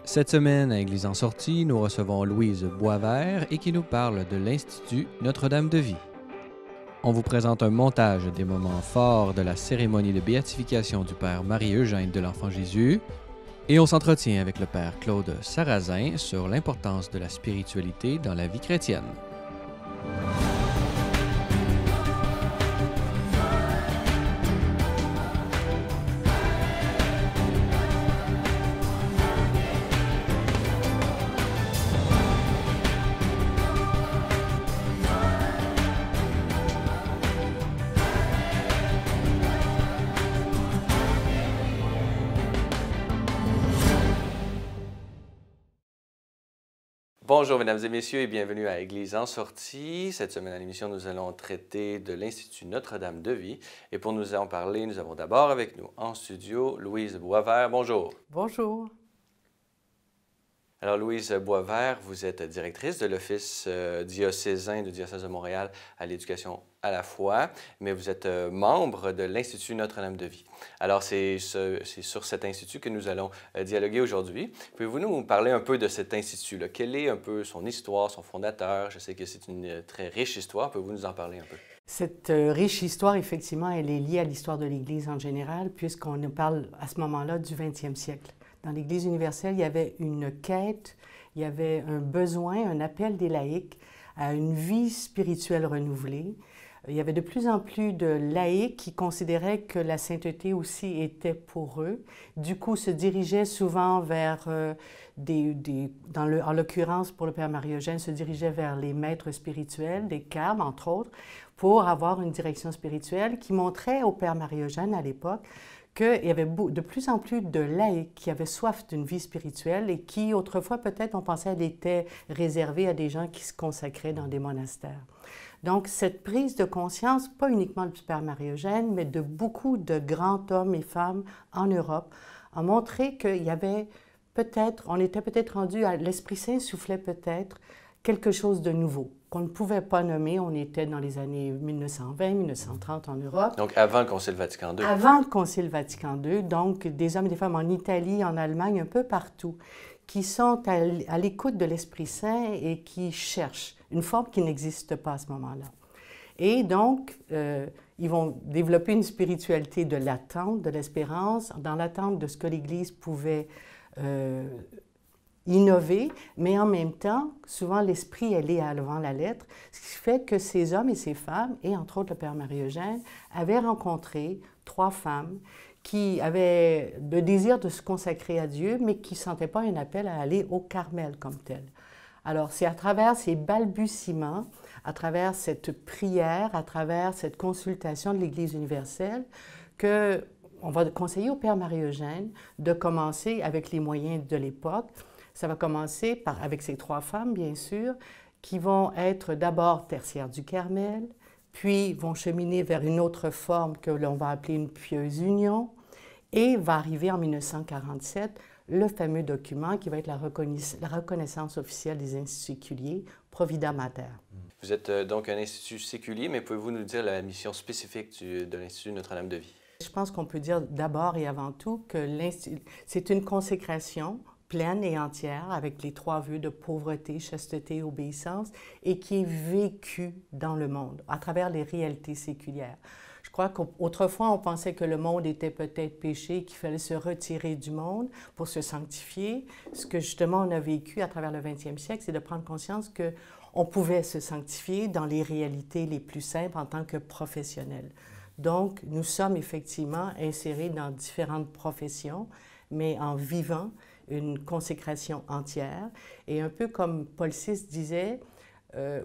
Cette semaine, à Église en sortie, nous recevons Louise Boisvert et qui nous parle de l'Institut Notre-Dame de Vie. On vous présente un montage des moments forts de la cérémonie de béatification du Père Marie-Eugène de l'Enfant Jésus et on s'entretient avec le Père Claude Sarrazin sur l'importance de la spiritualité dans la vie chrétienne. Bonjour mesdames et messieurs et bienvenue à Église en sortie. Cette semaine à l'émission, nous allons traiter de l'Institut Notre-Dame de Vie. Et pour nous en parler, nous avons d'abord avec nous en studio Louise Boisvert. Bonjour. Bonjour. Alors Louise Boisvert, vous êtes directrice de l'Office diocésain du diocèse de Montréal à l'éducation à la foi, mais vous êtes membre de l'Institut Notre-Dame de Vie. Alors c'est sur cet institut que nous allons dialoguer aujourd'hui. Pouvez-vous nous parler un peu de cet institut-là? Quelle est un peu son histoire, son fondateur? Je sais que c'est une très riche histoire. Pouvez-vous nous en parler un peu? Cette riche histoire, effectivement, elle est liée à l'histoire de l'Église en général, puisqu'on parle à ce moment-là du 20e siècle. Dans l'Église universelle, il y avait une quête, il y avait un besoin, un appel des laïcs à une vie spirituelle renouvelée. Il y avait de plus en plus de laïcs qui considéraient que la sainteté aussi était pour eux. Du coup, se dirigeaient souvent vers en l'occurrence pour le Père Marie-Eugène, se dirigeaient vers les maîtres spirituels, des carmes entre autres, pour avoir une direction spirituelle qui montrait au Père Marie-Eugène à l'époque qu'il y avait de plus en plus de laïcs qui avaient soif d'une vie spirituelle et qui, autrefois, peut-être, on pensait qu'elle était réservée à des gens qui se consacraient dans des monastères. Donc, cette prise de conscience, pas uniquement du Père Marie-Eugène, mais de beaucoup de grands hommes et femmes en Europe, a montré qu'il y avait peut-être, on était peut-être rendu à, l'Esprit Saint soufflait peut-être quelque chose de nouveau, qu'on ne pouvait pas nommer. On était dans les années 1920-1930 en Europe. Donc, avant le Concile Vatican II. Avant le Concile Vatican II, donc des hommes et des femmes en Italie, en Allemagne, un peu partout, qui sont à l'écoute de l'Esprit Saint et qui cherchent une forme qui n'existe pas à ce moment-là. Et donc, ils vont développer une spiritualité de l'attente, de l'espérance, dans l'attente de ce que l'Église pouvait innover, mais en même temps, souvent l'esprit, elle est avant la lettre, ce qui fait que ces hommes et ces femmes, et entre autres le Père Marie-Eugène, avaient rencontré 3 femmes qui avaient le désir de se consacrer à Dieu, mais qui ne sentaient pas un appel à aller au Carmel comme tel. Alors, c'est à travers ces balbutiements, à travers cette prière, à travers cette consultation de l'Église universelle, qu'on va conseiller au Père Marie-Eugène de commencer avec les moyens de l'époque. Ça va commencer avec ces 3 femmes, bien sûr, qui vont être d'abord tertiaires du Carmel, puis vont cheminer vers une autre forme que l'on va appeler une pieuse union, et va arriver en 1947 le fameux document qui va être la reconnaissance officielle des instituts séculiers, Provida Mater. Vous êtes donc un institut séculier, mais pouvez-vous nous dire la mission spécifique de l'Institut Notre-Dame de Vie? Je pense qu'on peut dire d'abord et avant tout que c'est une consécration pleine et entière avec les 3 vœux de pauvreté, chasteté et obéissance et qui est vécue dans le monde à travers les réalités séculières. Je crois qu'autrefois, on pensait que le monde était peut-être péché, qu'il fallait se retirer du monde pour se sanctifier. Ce que justement on a vécu à travers le 20e siècle, c'est de prendre conscience qu'on pouvait se sanctifier dans les réalités les plus simples en tant que professionnels. Donc, nous sommes effectivement insérés dans différentes professions, mais en vivant une consécration entière. Et un peu comme Paul VI disait,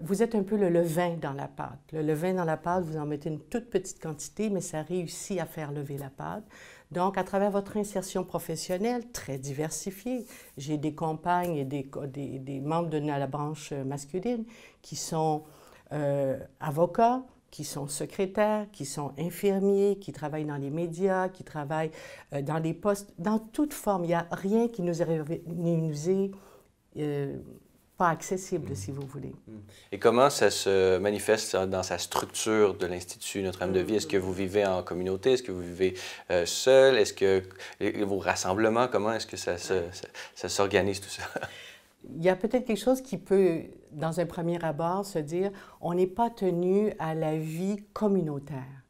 vous êtes un peu le levain dans la pâte. Le levain dans la pâte, vous en mettez une toute petite quantité, mais ça réussit à faire lever la pâte. Donc, à travers votre insertion professionnelle très diversifiée, j'ai des compagnes et des membres de la branche masculine qui sont avocats, qui sont secrétaires, qui sont infirmiers, qui travaillent dans les médias, qui travaillent dans les postes, dans toute forme. Il n'y a rien qui nous est pas accessible, si vous voulez. Et comment ça se manifeste dans sa structure de l'Institut Notre-Dame de Vie? Est-ce que vous vivez en communauté? Est-ce que vous vivez seul? Est-ce que vos rassemblements, comment est-ce que ça s'organise tout ça? Il y a peut-être quelque chose qui peut, dans un premier abord, se dire, on n'est pas tenu à la vie communautaire,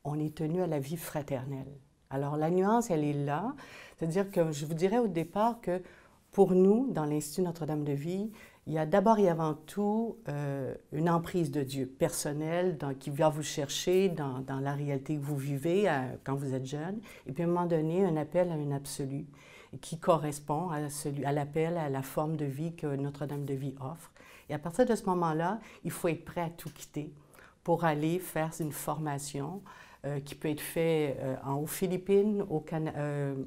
on est tenu à la vie fraternelle. Alors la nuance, elle est là, c'est-à-dire que je vous dirais au départ que pour nous, dans l'Institut Notre-Dame de Vie, il y a d'abord et avant tout une emprise de Dieu personnelle qui vient vous chercher dans la réalité que vous vivez quand vous êtes jeune, et puis à un moment donné, un appel à un absolu qui correspond à l'appel, à la forme de vie que Notre-Dame de Vie offre. Et à partir de ce moment-là, il faut être prêt à tout quitter pour aller faire une formation qui peut être faite aux Philippines,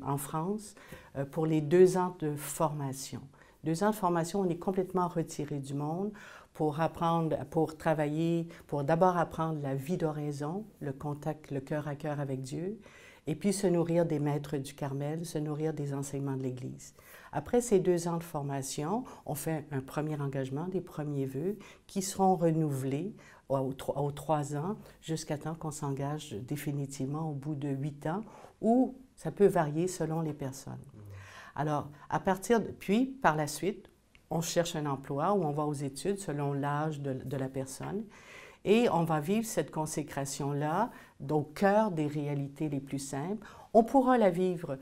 en France, pour les 2 ans de formation. 2 ans de formation, on est complètement retiré du monde pour apprendre, pour travailler, pour d'abord apprendre la vie d'oraison, le contact, le cœur à cœur avec Dieu, et puis se nourrir des maîtres du Carmel, se nourrir des enseignements de l'Église. Après ces 2 ans de formation, on fait un premier engagement, des premiers vœux, qui seront renouvelés aux 3 ans, jusqu'à temps qu'on s'engage définitivement au bout de 8 ans, ou ça peut varier selon les personnes. Alors, puis, par la suite, on cherche un emploi ou on va aux études selon l'âge de la personne. Et on va vivre cette consécration-là au cœur des réalités les plus simples. On pourra la vivre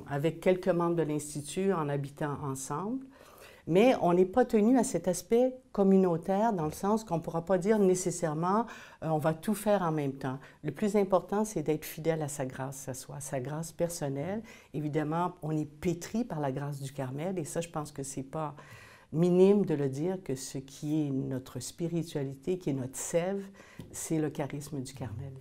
avec quelques membres de l'Institut, en habitant ensemble, mais on n'est pas tenu à cet aspect communautaire dans le sens qu'on ne pourra pas dire nécessairement on va tout faire en même temps. Le plus important, c'est d'être fidèle à sa grâce, sa grâce personnelle. Évidemment, on est pétri par la grâce du Carmel, et ça, je pense que ce n'est pas minime de le dire, que ce qui est notre spiritualité, qui est notre sève, c'est le charisme du Carmel.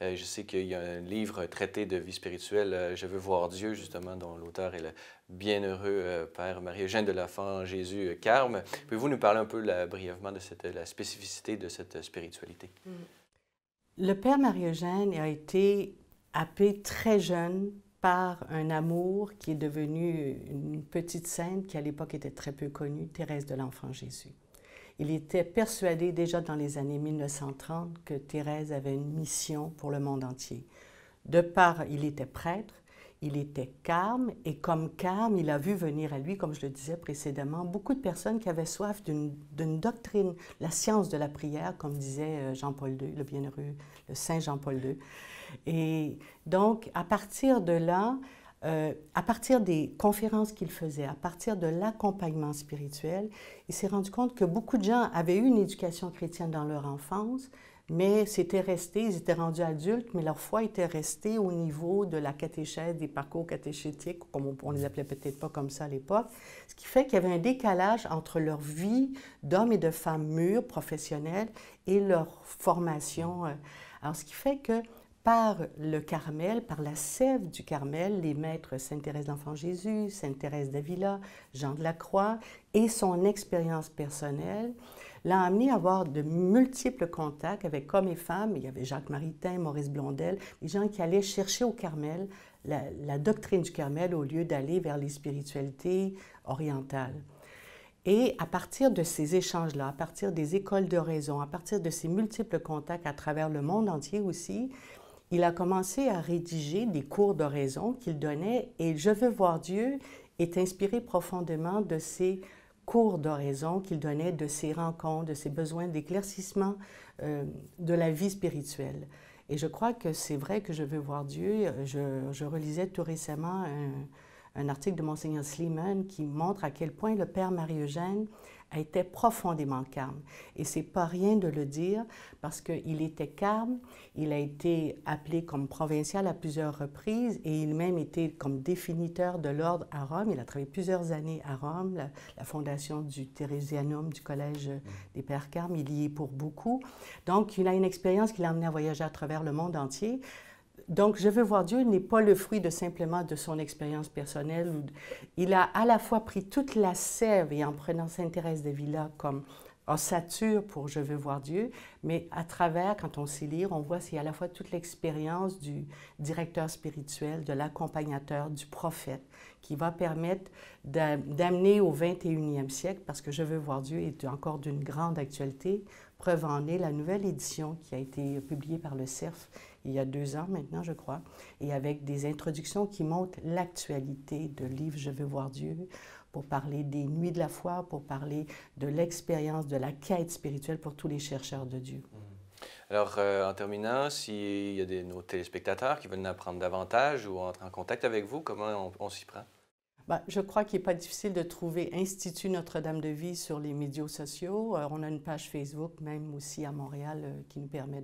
Je sais qu'il y a un livre, traité de vie spirituelle, Je veux voir Dieu, justement, dont l'auteur est le bienheureux Père Marie-Eugène de l'Enfant Jésus Carme. Pouvez-vous nous parler un peu brièvement de la spécificité de cette spiritualité? Le Père Marie-Eugène a été happé très jeune par un amour qui est devenu une petite sainte qui à l'époque était très peu connue, Thérèse de l'Enfant Jésus. Il était persuadé déjà dans les années 1930 que Thérèse avait une mission pour le monde entier. Il était prêtre, il était carme, et comme carme, il a vu venir à lui, comme je le disais précédemment, beaucoup de personnes qui avaient soif d'une doctrine, la science de la prière, comme disait Jean-Paul II, le bienheureux, le Saint Jean-Paul II. Et donc, à partir de là, à partir des conférences qu'il faisait, à partir de l'accompagnement spirituel, il s'est rendu compte que beaucoup de gens avaient eu une éducation chrétienne dans leur enfance, mais c'était resté, ils étaient rendus adultes, mais leur foi était restée au niveau de la catéchèse, des parcours catéchétiques, comme on les appelait peut-être pas comme ça à l'époque, ce qui fait qu'il y avait un décalage entre leur vie d'hommes et de femmes mûrs, professionnels, et leur formation. Alors, ce qui fait que par le Carmel, par la sève du Carmel, les maîtres Sainte Thérèse d'Enfant Jésus, Sainte Thérèse d'Avila, Jean de la Croix et son expérience personnelle l'a amené à avoir de multiples contacts avec hommes et femmes. Il y avait Jacques Maritain, Maurice Blondel, des gens qui allaient chercher au Carmel la doctrine du Carmel au lieu d'aller vers les spiritualités orientales. Et à partir de ces échanges-là, à partir des écoles d'oraison, à partir de ces multiples contacts à travers le monde entier aussi, il a commencé à rédiger des cours d'oraison qu'il donnait, et Je veux voir Dieu est inspiré profondément de ces cours d'oraison qu'il donnait, de ses rencontres, de ses besoins d'éclaircissement de la vie spirituelle. Et je crois que c'est vrai que Je veux voir Dieu. Je relisais tout récemment un article de Monseigneur Sleeman qui montre à quel point le Père Marie-Eugène a été profondément carme. Et c'est pas rien de le dire, parce qu'il était carme, il a été appelé comme provincial à plusieurs reprises, et il même était comme définiteur de l'ordre à Rome. Il a travaillé plusieurs années à Rome, la fondation du Thérésianum, du Collège des Pères Carmes, il y est pour beaucoup. Donc, il a une expérience qui l'a amené à voyager à travers le monde entier. Donc, Je veux voir Dieu n'est pas le fruit simplement de son expérience personnelle. Il a à la fois pris toute la sève, et en prenant Sainte Thérèse d'Avila comme ossature pour Je veux voir Dieu, mais à travers, quand on sait lire, on voit qu'il y a à la fois toute l'expérience du directeur spirituel, de l'accompagnateur, du prophète, qui va permettre d'amener au 21e siècle, parce que Je veux voir Dieu est encore d'une grande actualité. Preuve en est la nouvelle édition qui a été publiée par le CERF il y a 2 ans maintenant, je crois, et avec des introductions qui montrent l'actualité de livre Je veux voir Dieu, pour parler des nuits de la foi, pour parler de l'expérience, de la quête spirituelle pour tous les chercheurs de Dieu. Alors, en terminant, s'il y a nos téléspectateurs qui veulent en apprendre davantage ou entrer en contact avec vous, comment on s'y prend? Ben, je crois qu'il n'est pas difficile de trouver Institut Notre-Dame de Vie sur les médias sociaux. On a une page Facebook, même aussi à Montréal, qui nous permet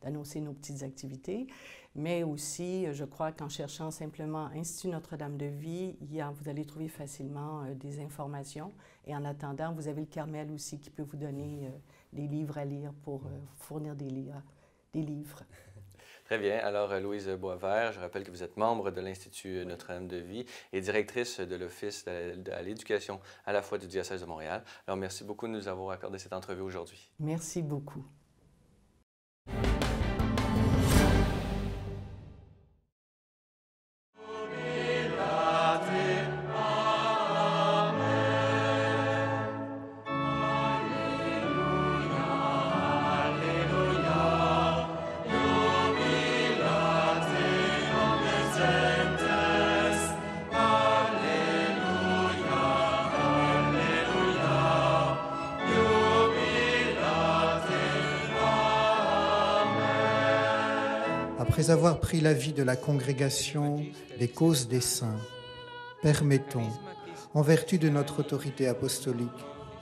d'annoncer nos petites activités. Mais aussi, je crois qu'en cherchant simplement Institut Notre-Dame de Vie, vous allez trouver facilement des informations. Et en attendant, vous avez le Carmel aussi qui peut vous donner des livres à lire pour fournir des livres. Très bien. Alors, Louise Boisvert, je rappelle que vous êtes membre de l'Institut Notre-Dame de Vie et directrice de l'Office à l'éducation à la foi du diocèse de Montréal. Alors, merci beaucoup de nous avoir accordé cette entrevue aujourd'hui. Merci beaucoup. Après avoir pris l'avis de la congrégation des causes des saints, permettons, en vertu de notre autorité apostolique,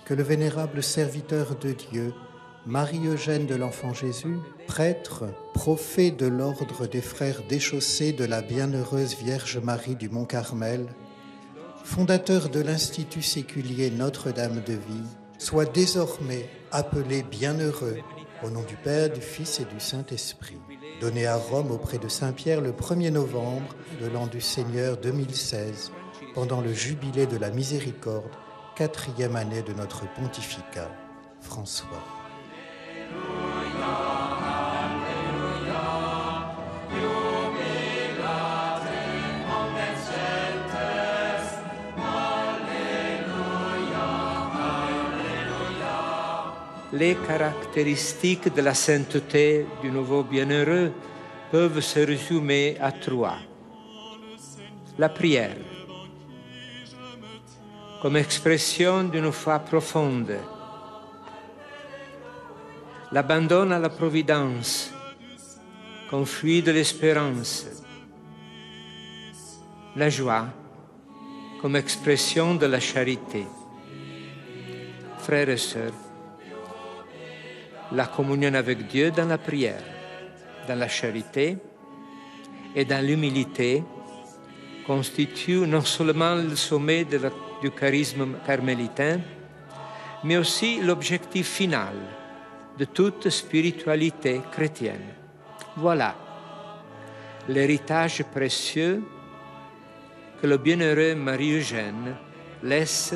que le vénérable serviteur de Dieu, Marie-Eugène de l'Enfant Jésus, prêtre, prophète de l'ordre des frères déchaussés de la Bienheureuse Vierge Marie du Mont Carmel, fondateur de l'Institut séculier Notre-Dame de Vie, soit désormais appelé bienheureux au nom du Père, du Fils et du Saint-Esprit. Donné à Rome auprès de Saint-Pierre le 1er novembre de l'an du Seigneur 2016, pendant le jubilé de la Miséricorde, 4e année de notre pontificat. François. Les caractéristiques de la sainteté du nouveau bienheureux peuvent se résumer à 3. La prière, comme expression d'une foi profonde. L'abandon à la providence, comme fruit de l'espérance. La joie, comme expression de la charité. Frères et sœurs, la communion avec Dieu dans la prière, dans la charité et dans l'humilité constitue non seulement le sommet du charisme carmélitain, mais aussi l'objectif final de toute spiritualité chrétienne. Voilà l'héritage précieux que le bienheureux Marie-Eugène laisse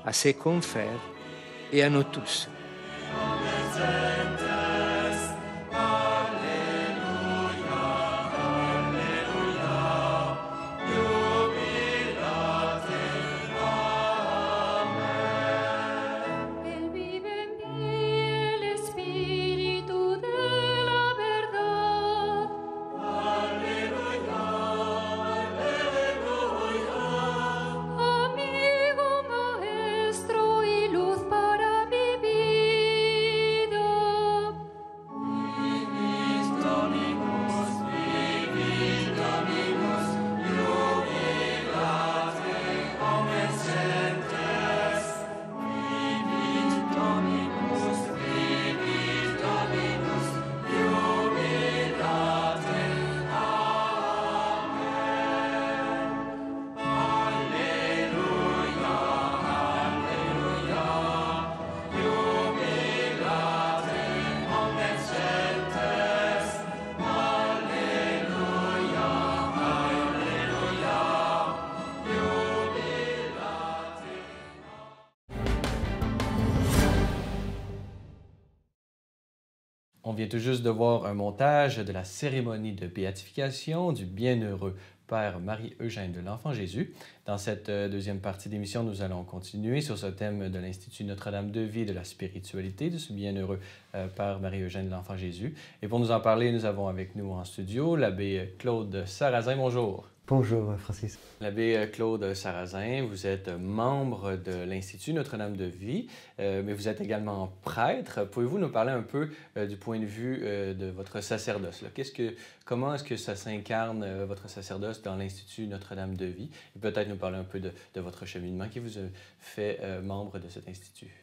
à ses confrères et à nous tous. Amigo, maestro y luz para mi vida. On vient tout juste de voir un montage de la cérémonie de béatification du bienheureux Père Marie-Eugène de l'Enfant Jésus. Dans cette deuxième partie d'émission, nous allons continuer sur ce thème de l'Institut Notre-Dame de Vie et de la spiritualité de ce bienheureux Père Marie-Eugène de l'Enfant Jésus. Et pour nous en parler, nous avons avec nous en studio l'abbé Claude Sarrazin. Bonjour. Bonjour Francis. L'abbé Claude Sarrazin, vous êtes membre de l'Institut Notre-Dame de Vie, mais vous êtes également prêtre. Pouvez-vous nous parler un peu du point de vue de votre sacerdoce? Comment est-ce que ça s'incarne, votre sacerdoce, dans l'Institut Notre-Dame de Vie? Et peut-être nous parler un peu de votre cheminement qui vous a fait membre de cet institut.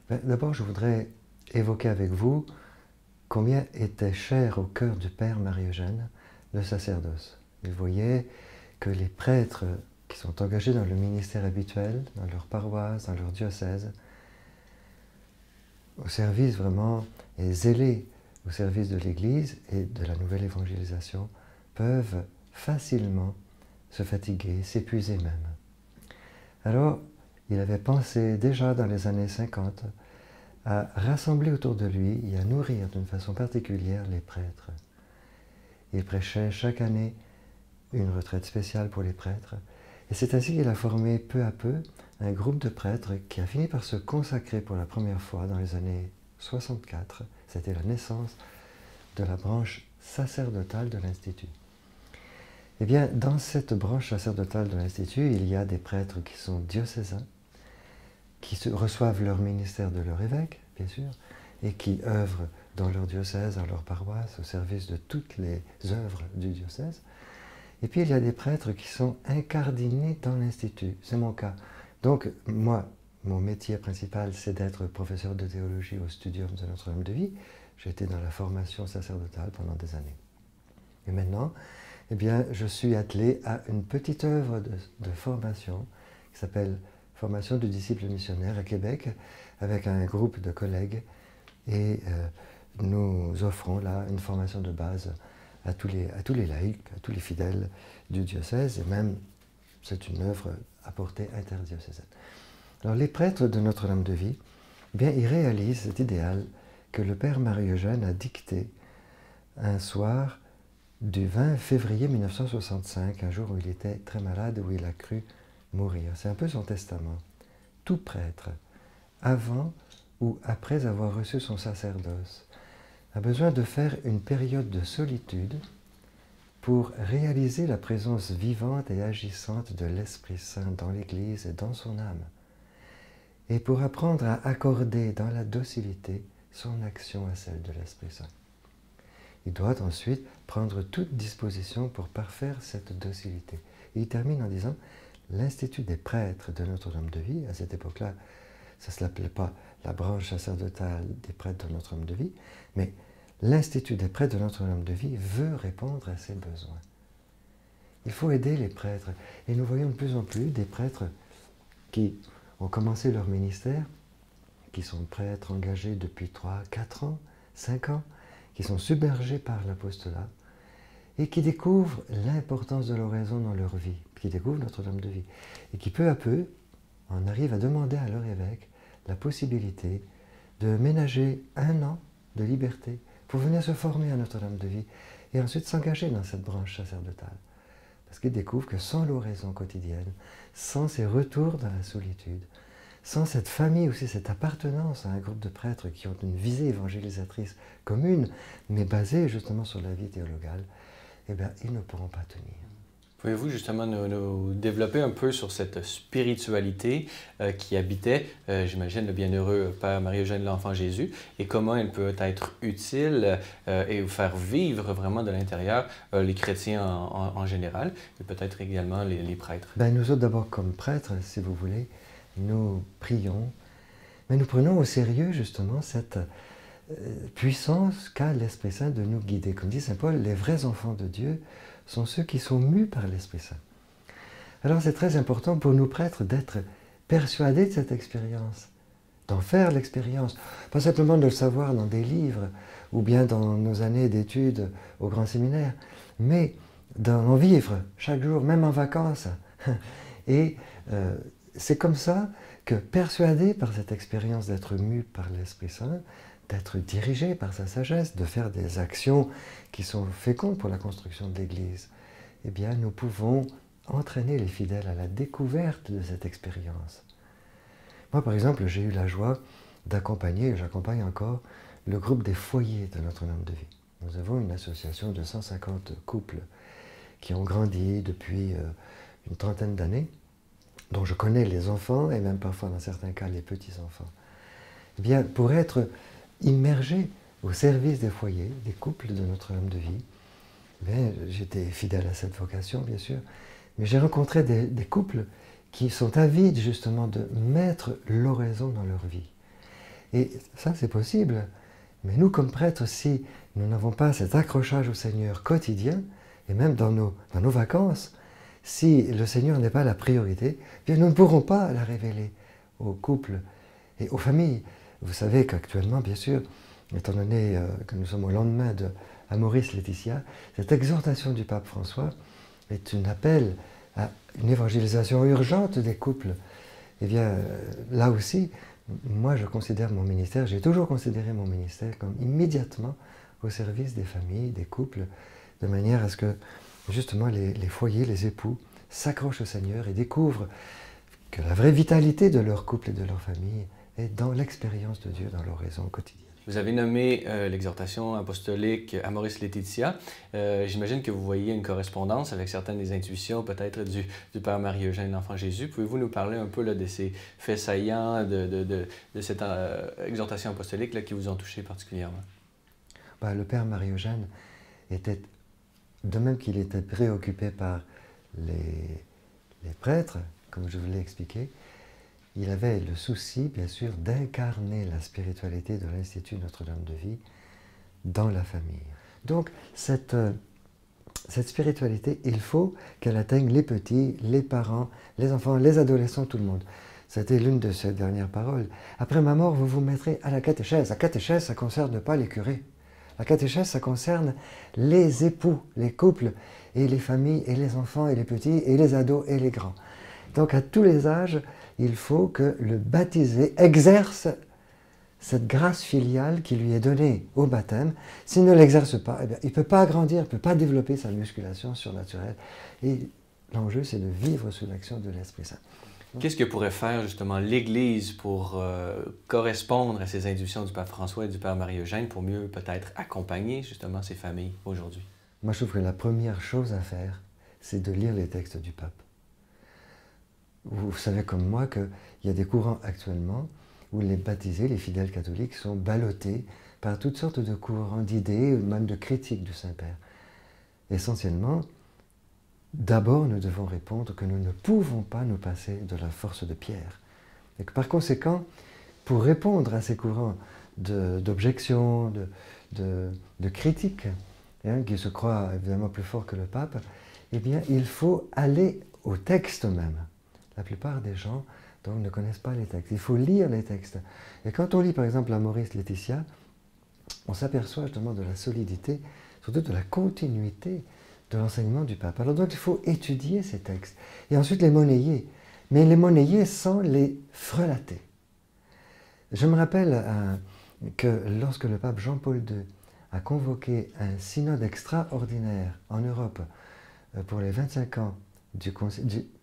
D'abord, je voudrais évoquer avec vous combien était cher au cœur du Père Marie-Eugène le sacerdoce. Il voyait que les prêtres qui sont engagés dans le ministère habituel, dans leur paroisse, dans leur diocèse, au service vraiment, et zélés au service de l'Église et de la nouvelle évangélisation, peuvent facilement se fatiguer, s'épuiser même. Alors, il avait pensé déjà dans les années 50 à rassembler autour de lui et à nourrir d'une façon particulière les prêtres. Il prêchait chaque année une retraite spéciale pour les prêtres. Et c'est ainsi qu'il a formé peu à peu un groupe de prêtres qui a fini par se consacrer pour la première fois dans les années 64. C'était la naissance de la branche sacerdotale de l'Institut. Eh bien, dans cette branche sacerdotale de l'Institut, il y a des prêtres qui sont diocésains, qui reçoivent leur ministère de leur évêque, bien sûr, et qui œuvrent dans leur diocèse, dans leur paroisse, au service de toutes les œuvres du diocèse. Et puis il y a des prêtres qui sont incardinés dans l'Institut. C'est mon cas. Donc moi, mon métier principal, c'est d'être professeur de théologie au Studium de Notre-Dame de Vie. J'ai été dans la formation sacerdotale pendant des années. Et maintenant, eh bien, je suis attelé à une petite œuvre de formation qui s'appelle Formation du disciple missionnaire à Québec, avec un groupe de collègues. Et nous offrons là une formation de base à tous les laïcs, à tous les fidèles du diocèse, et même c'est une œuvre à portée interdiocésaine. Alors les prêtres de Notre-Dame de Vie, eh bien, ils réalisent cet idéal que le Père Marie-Eugène a dicté un soir du 20 février 1965, un jour où il était très malade, où il a cru mourir. C'est un peu son testament. Tout prêtre, avant ou après avoir reçu son sacerdoce, a besoin de faire une période de solitude pour réaliser la présence vivante et agissante de l'Esprit Saint dans l'Église et dans son âme, et pour apprendre à accorder dans la docilité son action à celle de l'Esprit Saint. Il doit ensuite prendre toute disposition pour parfaire cette docilité. Et il termine en disant « L'Institut des prêtres de Notre-Dame de Vie », à cette époque-là, ça ne s'appelait pas la branche sacerdotale des prêtres de Notre-Dame de Vie, mais l'Institut des prêtres de Notre-Dame de Vie veut répondre à ses besoins. Il faut aider les prêtres. Et nous voyons de plus en plus des prêtres qui ont commencé leur ministère, qui sont prêtres engagés depuis 3, 4 ans, 5 ans, qui sont submergés par l'apostolat et qui découvrent l'importance de l'oraison dans leur vie, qui découvrent Notre-Dame de Vie, et qui peu à peu en arrivent à demander à leur évêque la possibilité de ménager 1 an de liberté pour venir se former à Notre-Dame de Vie et ensuite s'engager dans cette branche sacerdotale. Parce qu'ils découvrent que sans l'oraison quotidienne, sans ces retours dans la solitude, sans cette famille aussi, cette appartenance à un groupe de prêtres qui ont une visée évangélisatrice commune, mais basée justement sur la vie théologale, eh bien, ils ne pourront pas tenir. Pouvez-vous justement nous développer un peu sur cette spiritualité qui habitait, j'imagine, le bienheureux Père Marie-Eugène de l'Enfant Jésus, et comment elle peut être utile et faire vivre vraiment de l'intérieur les chrétiens en général, et peut-être également les prêtres? Ben, nous autres d'abord comme prêtres, si vous voulez, nous prions, mais nous prenons au sérieux justement cette puissance qu'a l'Esprit Saint de nous guider. Comme dit saint Paul, les vrais enfants de Dieu sont ceux qui sont mus par l'Esprit Saint. Alors c'est très important pour nous prêtres d'être persuadés de cette expérience, d'en faire l'expérience, pas simplement de le savoir dans des livres ou bien dans nos années d'études au grand séminaire, mais d'en vivre chaque jour, même en vacances. Et c'est comme ça que, persuadés par cette expérience d'être mus par l'Esprit Saint, d'être dirigés par sa sagesse, de faire des actions qui sont fécondes pour la construction de l'Église, eh bien, nous pouvons entraîner les fidèles à la découverte de cette expérience. Moi, par exemple, j'ai eu la joie d'accompagner, et j'accompagne encore, le groupe des foyers de Notre-Dame de Vie. Nous avons une association de 150 couples qui ont grandi depuis une trentaine d'années, dont je connais les enfants et même parfois dans certains cas les petits-enfants. Eh bien, pour être immergé au service des foyers, des couples de Notre-Dame de Vie, eh j'étais fidèle à cette vocation, bien sûr, mais j'ai rencontré des couples qui sont avides justement de mettre l'oraison dans leur vie. Et ça, c'est possible. Mais nous, comme prêtres, si nous n'avons pas cet accrochage au Seigneur quotidien, et même dans nos vacances, si le Seigneur n'est pas la priorité, bien nous ne pourrons pas la révéler aux couples et aux familles. Vous savez qu'actuellement, bien sûr, étant donné que nous sommes au lendemain de Amoris Laetitia, cette exhortation du pape François est un appel à une évangélisation urgente des couples. Eh bien, là aussi, moi je considère mon ministère, j'ai toujours considéré mon ministère comme immédiatement au service des familles, des couples, de manière à ce que justement les foyers, les époux s'accrochent au Seigneur et découvrent que la vraie vitalité de leur couple et de leur famille est dans l'expérience de Dieu, dans l'oraison quotidienne. Vous avez nommé l'exhortation apostolique Amoris Laetitia. J'imagine que vous voyez une correspondance avec certaines des intuitions peut-être du Père Marie-Eugène, l'Enfant Jésus. Pouvez-vous nous parler un peu là, de ces faits saillants, de cette exhortation apostolique là, qui vous ont touché particulièrement? Ben, le Père Marie-Eugène était, de même qu'il était préoccupé par les prêtres, comme je vous l'ai expliqué, il avait le souci, bien sûr, d'incarner la spiritualité de l'Institut Notre-Dame de Vie dans la famille. Donc, cette spiritualité, il faut qu'elle atteigne les petits, les parents, les enfants, les adolescents, tout le monde. C'était l'une de ses dernières paroles. Après ma mort, vous vous mettrez à la catéchèse. La catéchèse, ça ne concerne pas les curés. La catéchèse, ça concerne les époux, les couples, et les familles, et les enfants, et les petits, et les ados, et les grands. Donc, à tous les âges, il faut que le baptisé exerce cette grâce filiale qui lui est donnée au baptême. S'il ne l'exerce pas, eh bien, il ne peut pas grandir, il ne peut pas développer sa musculation surnaturelle. Et l'enjeu, c'est de vivre sous l'action de l'Esprit Saint. Qu'est-ce que pourrait faire justement l'Église pour correspondre à ces intuitions du Pape François et du Père Marie-Eugène pour mieux peut-être accompagner justement ces familles aujourd'hui? Moi, je trouve que la première chose à faire, c'est de lire les textes du Pape. Vous savez comme moi qu'il y a des courants actuellement où les baptisés, les fidèles catholiques, sont ballottés par toutes sortes de courants d'idées, même de critiques du Saint-Père. Essentiellement, d'abord, nous devons répondre que nous ne pouvons pas nous passer de la force de Pierre. Et que par conséquent, pour répondre à ces courants d'objections, de critiques, hein, qui se croient évidemment plus forts que le pape, eh bien, il faut aller au texte même. La plupart des gens donc, ne connaissent pas les textes. Il faut lire les textes. Et quand on lit par exemple Amoris Laetitia, on s'aperçoit justement de la solidité, surtout de la continuité de l'enseignement du pape. Alors donc il faut étudier ces textes et ensuite les monnayer, mais les monnayer sans les frelater. Je me rappelle que lorsque le pape Jean-Paul II a convoqué un synode extraordinaire en Europe pour les 25 ans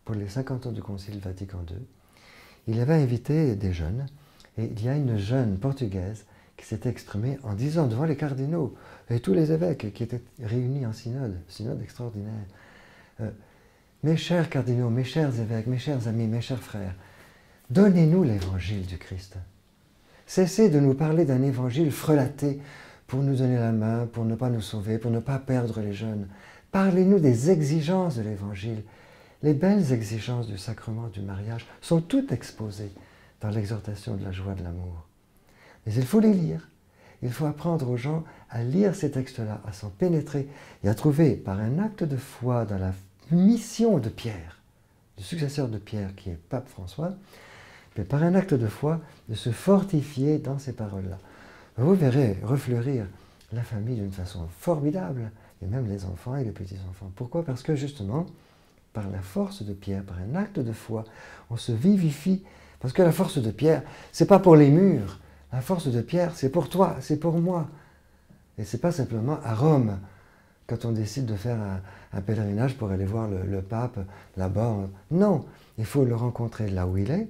pour les 50 ans du Concile Vatican II, il avait invité des jeunes, et il y a une jeune portugaise qui s'était exprimée en disant devant les cardinaux et tous les évêques qui étaient réunis en synode extraordinaire, mes chers cardinaux, mes chers évêques, mes chers amis, mes chers frères, donnez-nous l'évangile du Christ. Cessez de nous parler d'un évangile frelaté pour nous donner la main, pour ne pas nous sauver, pour ne pas perdre les jeunes. Parlez-nous des exigences de l'évangile. Les belles exigences du sacrement du mariage sont toutes exposées dans l'exhortation de la joie de l'amour. Mais il faut les lire. Il faut apprendre aux gens à lire ces textes-là, à s'en pénétrer et à trouver par un acte de foi dans la mission de Pierre, du successeur de Pierre qui est Pape François, mais par un acte de foi de se fortifier dans ces paroles-là. Vous verrez refleurir la famille d'une façon formidable, et même les enfants et les petits-enfants. Pourquoi? Parce que justement, par la force de Pierre, par un acte de foi, on se vivifie. Parce que la force de Pierre, ce n'est pas pour les murs. La force de Pierre, c'est pour toi, c'est pour moi. Et ce n'est pas simplement à Rome, quand on décide de faire un pèlerinage pour aller voir le pape là-bas. Non, il faut le rencontrer là où il est,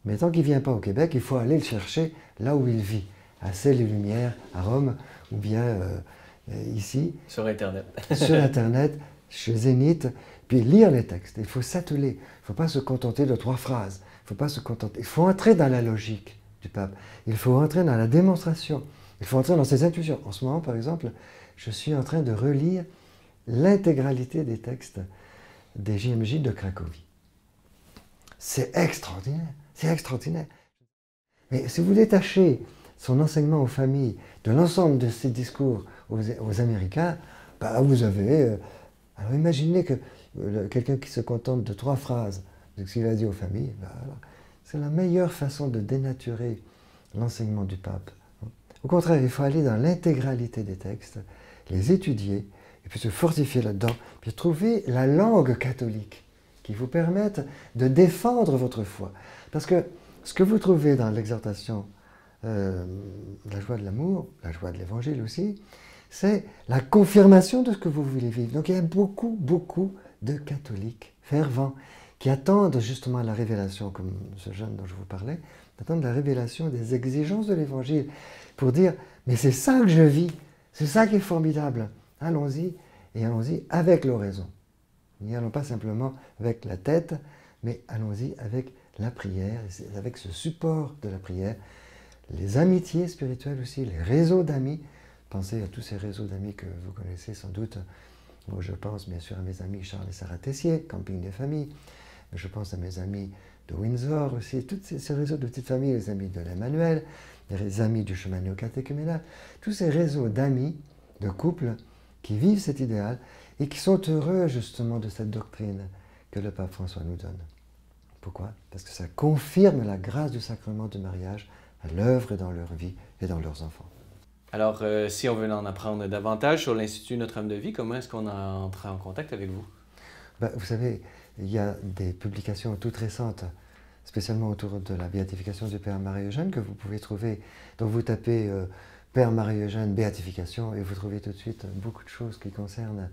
mais tant qu'il ne vient pas au Québec, il faut aller le chercher là où il vit, à Ciel et Lumière, à Rome, ou bien ici. Sur Internet. Sur Internet, chez Zénith, puis lire les textes. Il faut s'atteler. Il ne faut pas se contenter de 3 phrases. Il faut pas se contenter. Il faut entrer dans la logique du pape. Il faut entrer dans la démonstration. Il faut entrer dans ses intuitions. En ce moment, par exemple, je suis en train de relire l'intégralité des textes des JMJ de Cracovie. C'est extraordinaire. C'est extraordinaire. Mais si vous détachez son enseignement aux familles de l'ensemble de ses discours aux Américains, bah vous avez... alors imaginez que quelqu'un qui se contente de 3 phrases de ce qu'il a dit aux familles, bah, c'est la meilleure façon de dénaturer l'enseignement du pape. Au contraire, il faut aller dans l'intégralité des textes, les étudier, et puis se fortifier là-dedans, puis trouver la langue catholique qui vous permette de défendre votre foi. Parce que ce que vous trouvez dans l'exhortation la joie de l'amour, la joie de l'évangile aussi, c'est la confirmation de ce que vous voulez vivre. Donc il y a beaucoup, beaucoup de catholiques fervents qui attendent justement la révélation, comme ce jeune dont je vous parlais, attendent la révélation des exigences de l'évangile pour dire « mais c'est ça que je vis, c'est ça qui est formidable, allons-y, et allons-y avec l'oraison. N'y allons pas simplement avec la tête, mais allons-y avec la prière, avec ce support de la prière, les amitiés spirituelles aussi, les réseaux d'amis. Pensez à tous ces réseaux d'amis que vous connaissez sans doute. Moi, je pense bien sûr à mes amis Charles et Sarah Tessier, Camping des familles. Je pense à mes amis de Windsor aussi, tous ces réseaux de petites familles, les amis de l'Emmanuel, les amis du chemin néo-catéchuménal, tous ces réseaux d'amis, de couples qui vivent cet idéal et qui sont heureux justement de cette doctrine que le pape François nous donne. Pourquoi? Parce que ça confirme la grâce du sacrement du mariage à l'œuvre dans leur vie et dans leurs enfants. Alors, si on veut en apprendre davantage sur l'Institut Notre-Dame de Vie, comment est-ce qu'on entre en contact avec vous? Ben, vous savez, il y a des publications toutes récentes, spécialement autour de la béatification du Père Marie-Eugène, que vous pouvez trouver. Donc vous tapez Père Marie-Eugène béatification et vous trouvez tout de suite beaucoup de choses qui concernent.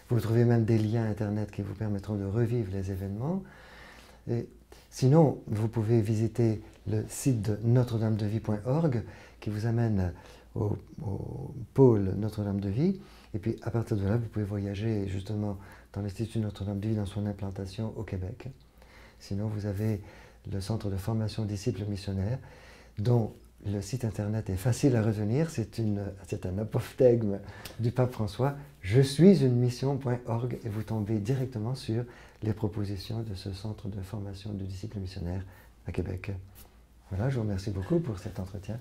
Vous trouvez même des liens Internet qui vous permettront de revivre les événements. Et sinon, vous pouvez visiter le site de notre-dame-de-vie.org qui vous amène au pôle Notre-Dame de Vie. Et puis à partir de là, vous pouvez voyager justement dans l'Institut Notre-Dame de Vie dans son implantation au Québec. Sinon, vous avez le centre de formation disciples missionnaires dont le site internet est facile à retenir. C'est un apophthegme du pape François. Je suis une mission.org et vous tombez directement sur les propositions de ce centre de formation de disciples missionnaires à Québec. Voilà, je vous remercie beaucoup pour cet entretien.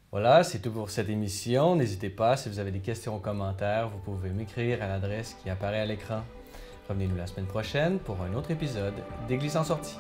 Voilà, c'est tout pour cette émission. N'hésitez pas, si vous avez des questions ou commentaires, vous pouvez m'écrire à l'adresse qui apparaît à l'écran. Revenez-nous la semaine prochaine pour un autre épisode d'Église en sortie.